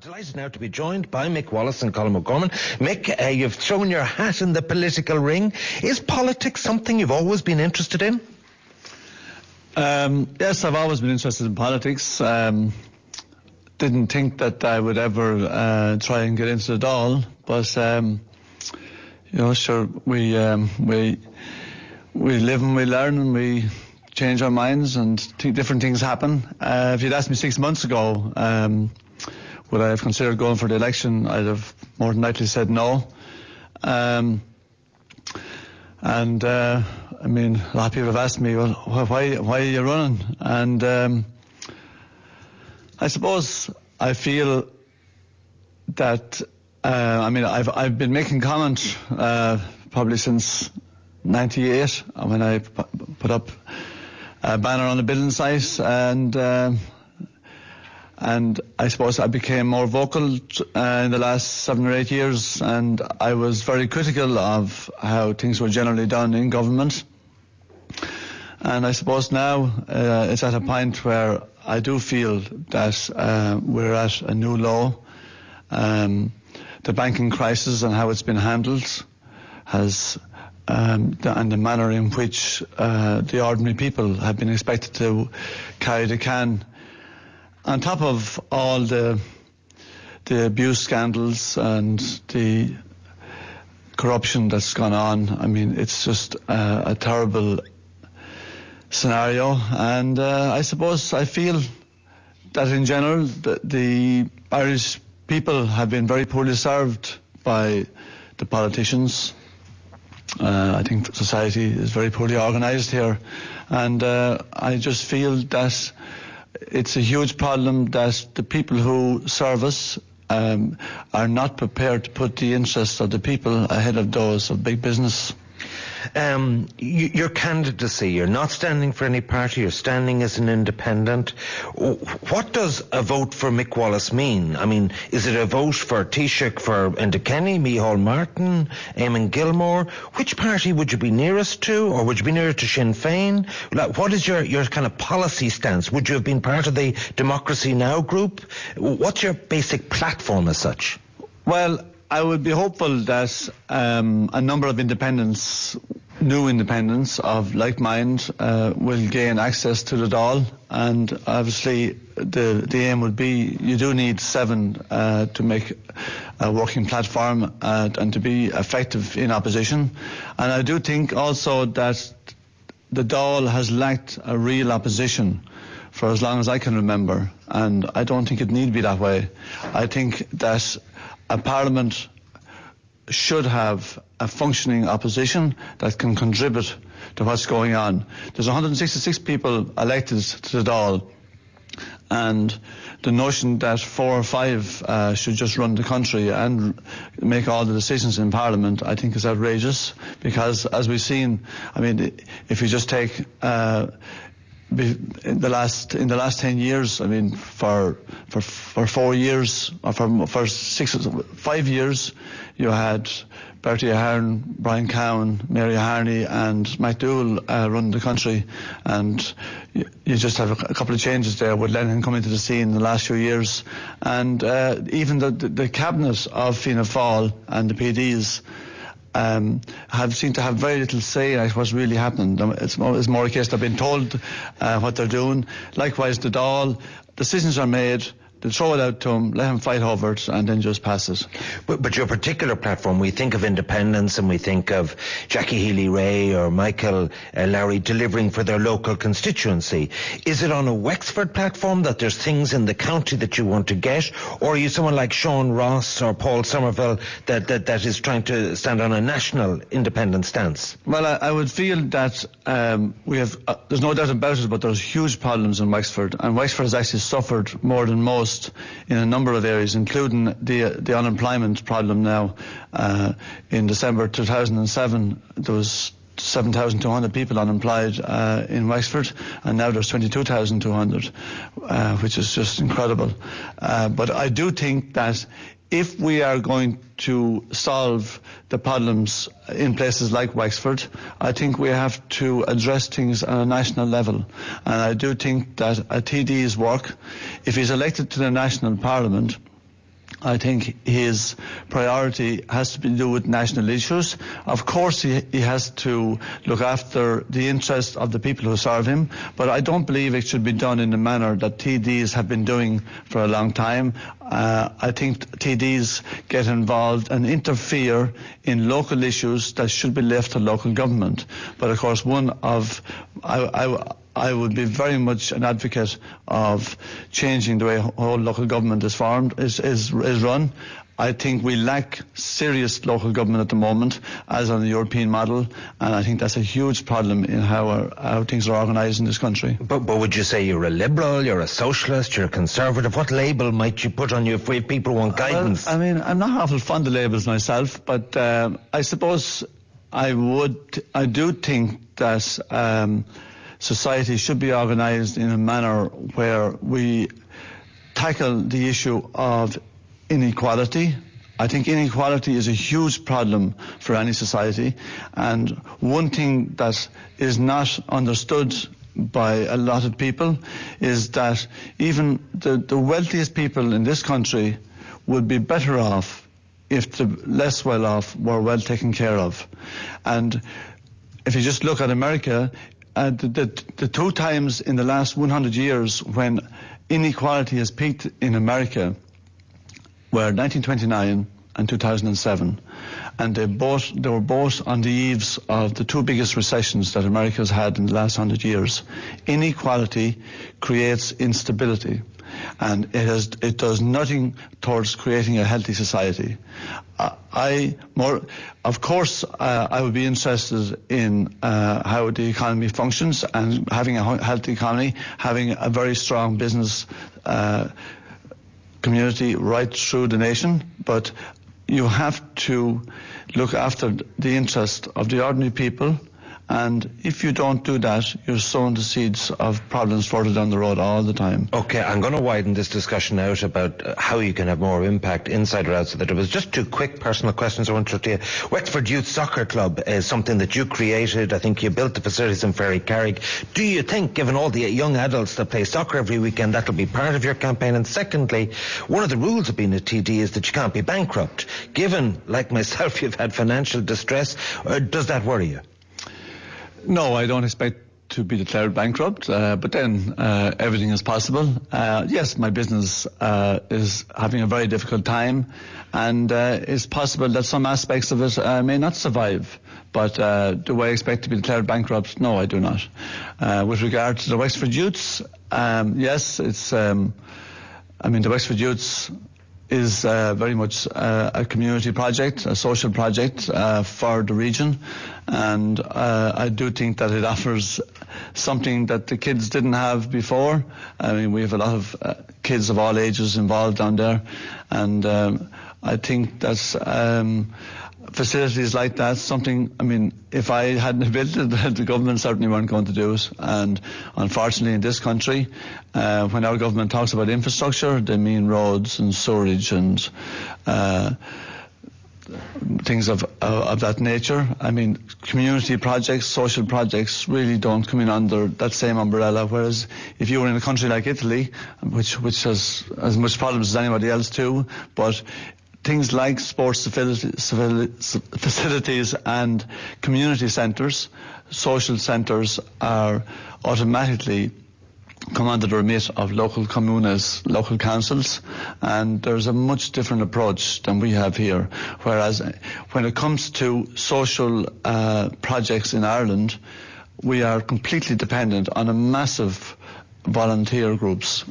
Delighted now to be joined by Mick Wallace and Colin O'Gorman. Mick, you've thrown your hat in the political ring. Is politics something you've always been interested in? Yes, I've always been interested in politics. Didn't think that I would ever try and get into it all, but sure, we live and we learn and we change our minds and different things happen. If you'd asked me 6 months ago, would I have considered going for the election, I'd have more than likely said no. I mean, a lot of people have asked me, well, why are you running? And I suppose I feel that, I've been making comments probably since '98 when I put up a banner on the building site, and I suppose I became more vocal in the last 7 or 8 years, and I was very critical of how things were generally done in government. And I suppose now it's at a point where I do feel that we're at a new low. The banking crisis and how it's been handled has, and the manner in which the ordinary people have been expected to carry the can, on top of all the abuse scandals and the corruption that's gone on. I mean, it's just a terrible scenario, and I suppose I feel that in general the Irish people have been very poorly served by the politicians. I think society is very poorly organised here, and I just feel that it's a huge problem that the people who serve us are not prepared to put the interests of the people ahead of those of big business. Your candidacy, you're not standing for any party, you're standing as an independent. What does a vote for Mick Wallace mean? I mean, is it a vote for Taoiseach for Enda Kenny, Micheál Martin, Eamon Gilmore? Which party would you be nearest to, or would you be nearer to Sinn Féin? What is your kind of policy stance? Would you have been part of the Democracy Now! Group? What's your basic platform as such? Well, I would be hopeful that a number of independents, new independents of like mind, will gain access to the Dáil, and obviously the aim would be you do need 7 to make a working platform and to be effective in opposition. And I do think also that the Dáil has lacked a real opposition for as long as I can remember, and I don't think it need be that way. I think that a parliament should have a functioning opposition that can contribute to what's going on. There's 166 people elected to the Dáil, and the notion that 4 or 5 should just run the country and make all the decisions in Parliament, I think is outrageous, because as we've seen, I mean, if you just take in the last 10 years, I mean, for 4 years, or for 5 years, you had Bertie Ahern, Brian Cowan, Mary Harney and McDougall run the country, and you just have a couple of changes there with Lennon coming to the scene in the last few years, and even the cabinet of Fianna Fáil and the PDs have seemed to have very little say in what's really happened. It's more a case they've been told what they're doing. Likewise, the Dáil, decisions are made, they throw it out to them, let him fight over it, and then just pass it. But your particular platform, we think of independence and we think of Jackie Healy-Rae or Michael Lowry delivering for their local constituency. Is it on a Wexford platform that there's things in the county that you want to get, or are you someone like Sean Ross or Paul Somerville that is trying to stand on a national independent stance? Well, I would feel that we have, there's no doubt about it, but there's huge problems in Wexford, and Wexford has actually suffered more than most in a number of areas, including the unemployment problem now. In December 2007, there was 7,200 people unemployed in Wexford, and now there's 22,200, which is just incredible. But I do think that if we are going to solve the problems in places like Wexford, I think we have to address things on a national level. And I do think that a TD's work, if he's elected to the national parliament, I think his priority has to do with national issues. Of course, he has to look after the interests of the people who serve him, but I don't believe it should be done in the manner that TDs have been doing for a long time. I think TDs get involved and interfere in local issues that should be left to local government. But of course, I would be very much an advocate of changing the way whole local government is formed, is run. I think we lack serious local government at the moment, as on the European model, and I think that's a huge problem in how things are organised in this country. But would you say you're a liberal, you're a socialist, you're a conservative? What label might you put on you if people want guidance? Well, I mean, I'm not awful fond of labels myself, but I suppose I do think that society should be organised in a manner where we tackle the issue of inequality. I think inequality is a huge problem for any society, and one thing that is not understood by a lot of people is that even the wealthiest people in this country would be better off if the less well off were well taken care of. And if you just look at America, the two times in the last 100 years when inequality has peaked in America were 1929 and 2007, and they were both on the eaves of the two biggest recessions that America has had in the last 100 years. Inequality creates instability, and it does nothing towards creating a healthy society. Of course, I would be interested in how the economy functions, and having a healthy economy, having a very strong business community right through the nation, but you have to look after the interest of the ordinary people, and if you don't do that, you're sowing the seeds of problems further down the road all the time. Okay, I'm going to widen this discussion out about how you can have more impact inside or outside the club. Just two quick personal questions I want to ask you. Wexford Youth Soccer Club is something that you created. I think you built the facilities in Ferrycarrig. Do you think, given all the young adults that play soccer every weekend, that'll be part of your campaign? And secondly, one of the rules of being a TD is that you can't be bankrupt. Given, like myself, you've had financial distress, does that worry you? No, I don't expect to be declared bankrupt, but then everything is possible. Yes, my business is having a very difficult time, and it's possible that some aspects of it may not survive. But do I expect to be declared bankrupt? No, I do not. With regard to the Wexford Youths, yes, it's. The Wexford Youths is very much a community project, a social project for the region, and I do think that it offers something that the kids didn't have before. I mean, we have a lot of kids of all ages involved down there, and I think that's facilities like that, something, I mean, if I hadn't built it, the government certainly weren't going to do it. And unfortunately in this country, when our government talks about infrastructure, they mean roads and sewerage and things of that nature. I mean, community projects, social projects really don't come in under that same umbrella, whereas if you were in a country like Italy, which has as much problems as anybody else too, but things like sports facilities and community centres, social centres are automatically come under the remit of local communes, local councils, and there's a much different approach than we have here. Whereas when it comes to social projects in Ireland, we are completely dependent on a massive volunteer groups.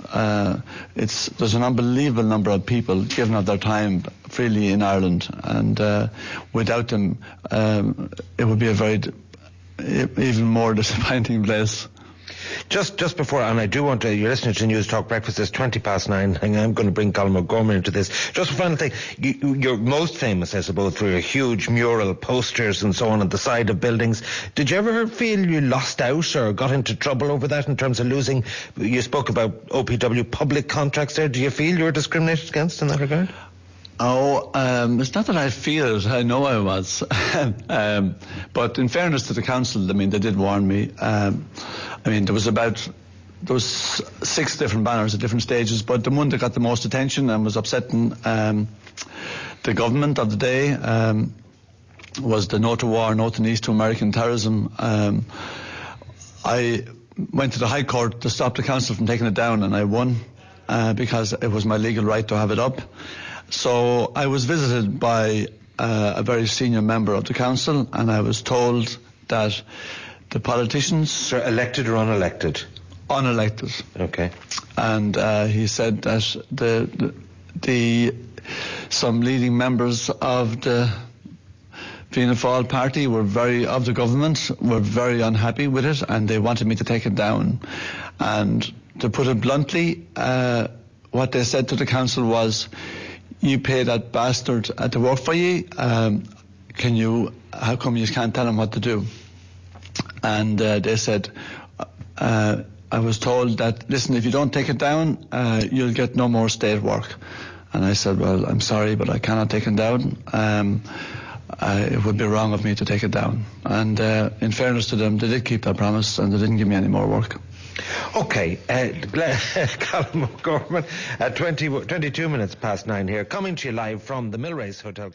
There's an unbelievable number of people giving up their time freely in Ireland, and without them it would be a very even more disappointing place. Just before, and I do want to, you're listening to Newstalk Breakfast, it's 9:20, and I'm going to bring Colin O'Gorman into this. Just a final thing, you're most famous, I suppose, for your huge mural posters and so on the side of buildings. Did you ever feel you lost out or got into trouble over that in terms of losing, you spoke about OPW public contracts there, do you feel you were discriminated against in that regard? It's not that I feel it, I know I was. But in fairness to the council, I mean, they did warn me. There was about there was 6 different banners at different stages, but the one that got the most attention and was upsetting the government of the day was the No to War, No to Nice to American Terrorism. I went to the High Court to stop the council from taking it down, and I won because it was my legal right to have it up. So I was visited by a very senior member of the council, and I was told that the politicians... So elected or unelected? Unelected. Okay. And he said that some leading members of the Fianna Fáil party of the government were very unhappy with it, and they wanted me to take it down. And to put it bluntly, what they said to the council was, you pay that bastard to work for you, how come you can't tell him what to do? And they said, I was told that, listen, if you don't take it down, you'll get no more state work. And I said, well, I'm sorry, but I cannot take it down. It would be wrong of me to take it down. And in fairness to them, they did keep their promise, and they didn't give me any more work. Okay, Colin O'Gorman, 22 minutes past 9 here, coming to you live from the Millrace Hotel.